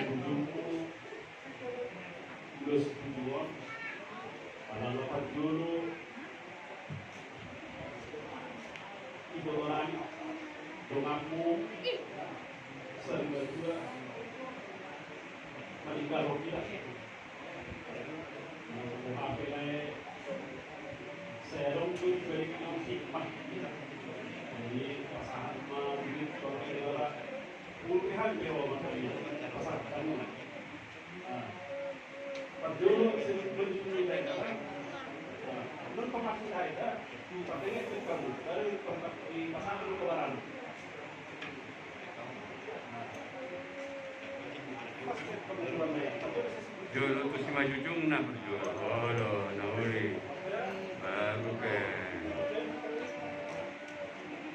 ujungmu terus tujuan pada lepas dulu ibu orang doamu sering juga meninggal kita apa yang saya lompat dari yang hikmah jadi pasangan maupun orang negara puluhan dewa materi pasangan dulu sebelum ini non pemakai ada tapi itu kamu dari di pasangan kebaran Jual tu si maju jung nak berjual. Oh loh, nauli.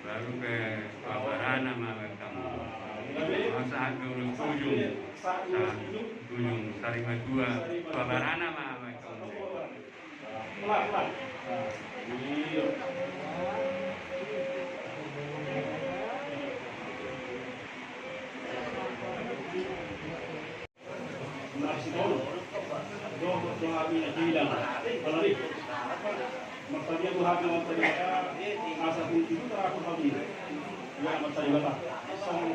Baru ke kabaran nama kamu. Masa dulu tujung Sarima dua kabaran nama kamu. Pelan. Iya. Doa kami hilang. Kalau maksudnya Tuhan maksudnya asa pun itu aku kami. Ya maksudnya apa? Sang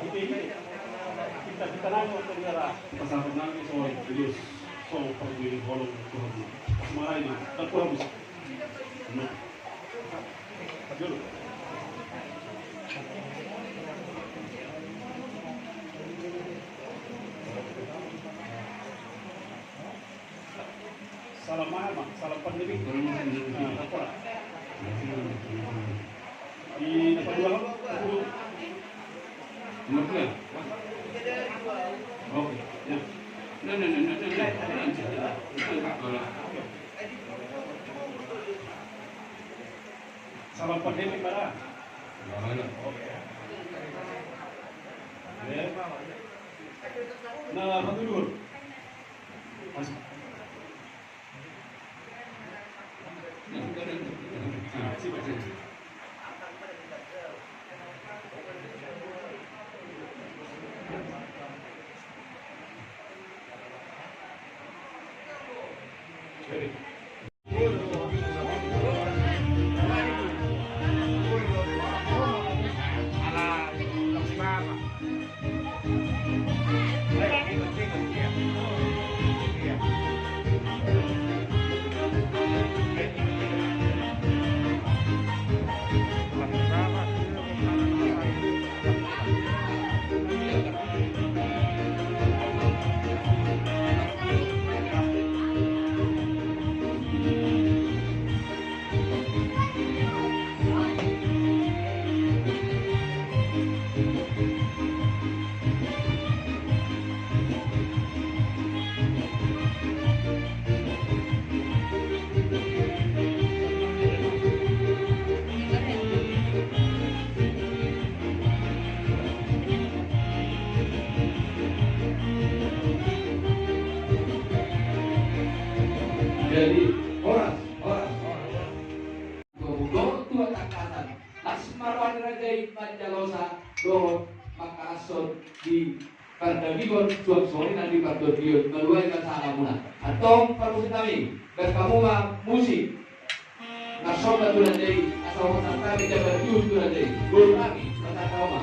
kita nang maksudnya pasal nang soal Yesus soal pergi holong Tuhan. Semua ini tak kurang bisa. Jujur. Salam mahal, salam pandemi. Apa? Di depan dua Nomor dua. Oke. Ya. Salam pandemi para. Oke. Nah, betul. Jadi orang Doh tua takasan Laksmarwan Raja Hikmat Jalosa Doh Makason di Kardabigon Suam Sori Nadi Kardobion Meluai Kasana Muna Atong permusik kami dan kamu musik Nasong Natulan Jadi Asal Masang Kami Jabat Yus Tulan Jadi Guru kami Masa Kauma